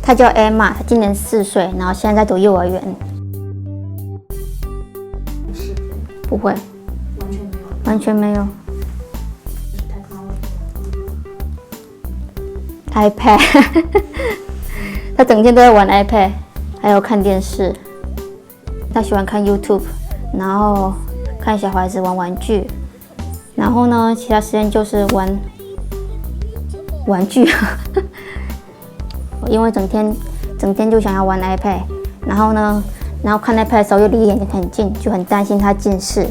她叫 Emma， 她今年4岁，然后现在在读幼儿园。视频不会，完全没有。完全没有。iPad， 她整天都在玩 iPad， 还有看电视。她喜欢看 YouTube， 然后看小孩子玩玩具。然后呢，其他时间就是玩玩具，因为整天就想要玩 iPad， 然后看 iPad 的时候又离眼睛很近，就很担心他近视。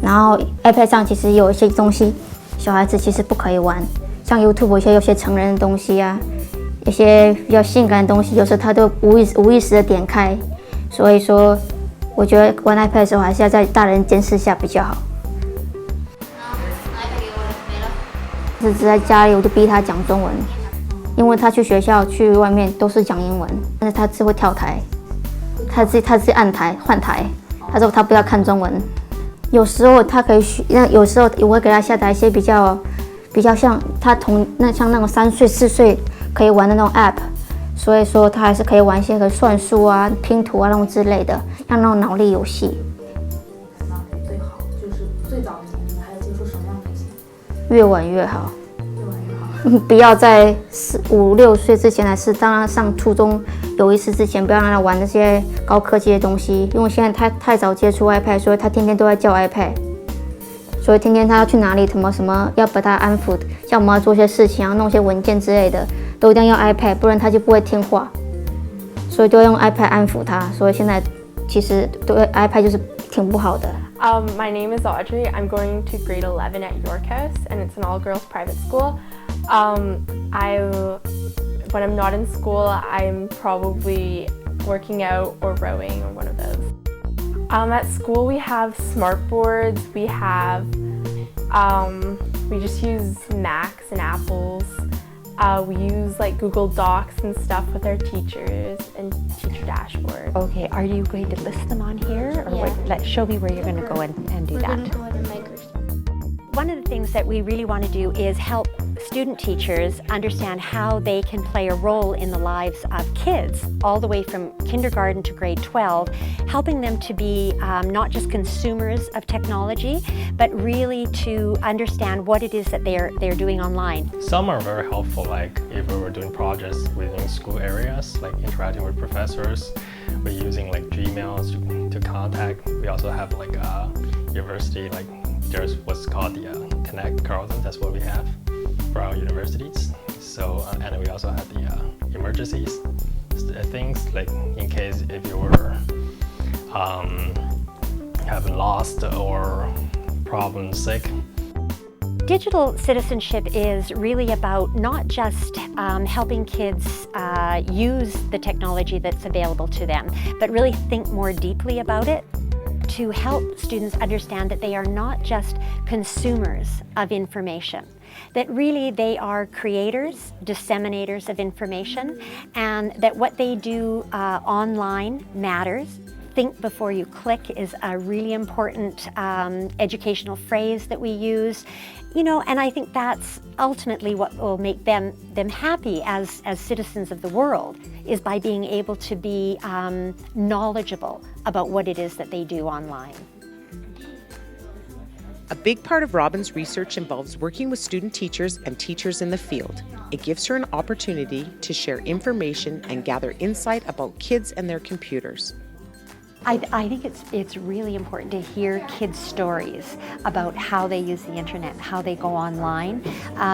然后 iPad 上其实有一些东西，小孩子其实不可以玩，像 YouTube 有些成人的东西啊，有些比较性感的东西，有时候他都无意识的点开。所以说，我觉得玩 iPad 的时候还是要在大人监视下比较好。是在家里我就逼他讲中文，因为他去学校去外面都是讲英文，但是他只会跳台，他自己按台换台，他说他不要看中文。有时候他可以有时候我会给他下载一些比较像他像那种3岁4岁可以玩的那种 app， 所以说他还是可以玩一些算术啊、拼图啊那种之类的，像那种脑力游戏。最好就是最早的年龄还要接触什么样的东西？越晚越好。越晚越好。不要在5、6岁之前，还是当他上初中有意识之前，不要让他玩那些高科技的东西，因为现在太早接触 iPad， 所以他天天都在叫 iPad， 所以天天他要去哪里什么要把他安抚，像我们要做些事情，要弄些文件之类的，都一定要用 iPad， 不然他就不会听话，所以都要用 iPad 安抚他。所以现在其实对 iPad 就是挺不好的。My name is Audrey. I'm going to grade 11 at York House, and it's an all-girls private school. When I'm not in school, I'm probably working out or rowing or one of those. At school, we have smart boards. We just use Macs and Apples. We use like Google Docs and stuff with our teachers and teacher dashboard. Okay, are you going to list them on here? Or Yeah. show me where you're going to go and do We're that. going to go to Microsoft. One of the things that we really want to do is help student teachers understand how they can play a role in the lives of kids all the way from kindergarten to grade 12, helping them to be not just consumers of technology, but really to understand what it is that they're doing online. Some are very helpful, like if we were doing projects within school areas, like interacting with professors, we're using like Gmails to contact. We also have like a university, like there's what's called the Connect Carleton, that's what we have for our universities. So, and then we also have the emergencies, things like in case if you were having lost or problem sick. Digital citizenship is really about not just helping kids use the technology that's available to them, but really think more deeply about it to help students understand that they are not just consumers of information, that really they are creators, disseminators of information, and that what they do online matters. Think before you click is a really important educational phrase that we use. You know, and I think that's ultimately what will make them happy as citizens of the world, is by being able to be knowledgeable about what it is that they do online. A big part of Robin's research involves working with student teachers and teachers in the field. It gives her an opportunity to share information and gather insight about kids and their computers. I think it's really important to hear kids' stories about how they use the internet, how they go online,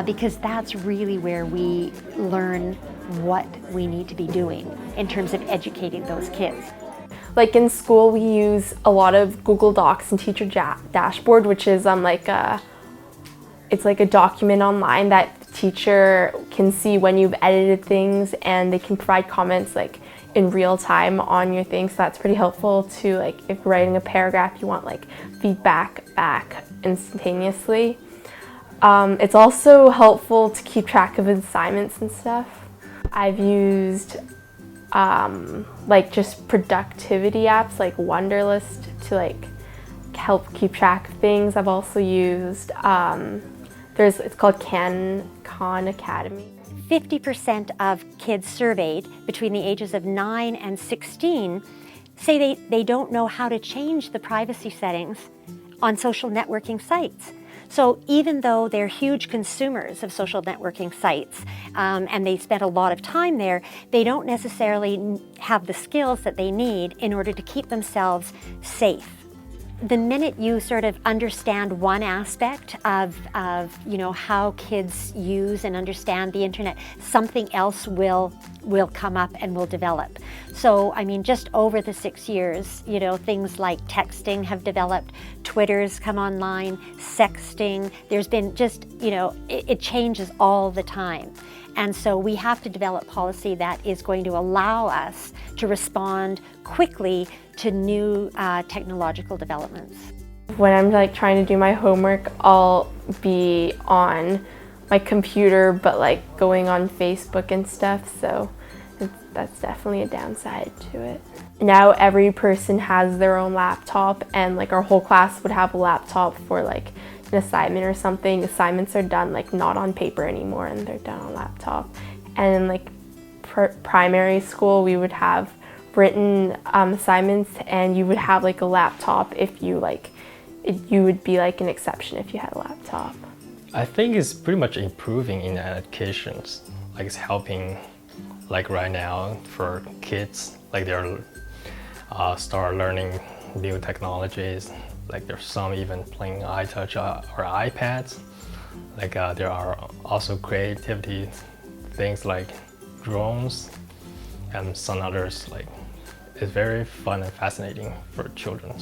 because that's really where we learn what we need to be doing in terms of educating those kids. Like in school, we use a lot of Google Docs and teacher dashboard, which is it's like a document online that the teacher can see when you've edited things, and they can provide comments like in real time on your things. So that's pretty helpful to, like, if you're writing a paragraph, you want like feedback back instantaneously. It's also helpful to keep track of assignments and stuff. I've used like just productivity apps like Wunderlist to like help keep track of things. I've also used it's called Khan Academy. 50% of kids surveyed between the ages of 9 and 16 say they don't know how to change the privacy settings on social networking sites. So even though they're huge consumers of social networking sites and they spend a lot of time there, they don't necessarily have the skills that they need in order to keep themselves safe. The minute you sort of understand one aspect of how kids use and understand the internet, something else will come up and will develop. So, I mean, just over the 6 years, things like texting have developed, Twitter's come online, sexting, there's been just, it changes all the time. And so we have to develop policy that is going to allow us to respond quickly to new technological developments. When I'm like trying to do my homework, I'll be on my computer, but like going on Facebook and stuff, so that's definitely a downside to it. Now every person has their own laptop, and like our whole class would have a laptop for like an assignment or something. Assignments are done like not on paper anymore, and they're done on laptop. And in like primary school, we would have written assignments, and you would have like a laptop if you you would be like an exception if you had a laptop. I think it's pretty much improving in education. Like it's helping, like right now for kids, like they're start learning new technologies. Like there's some even playing iTouch or iPads. Like there are also creativity things like drones and some others. Like it's very fun and fascinating for children.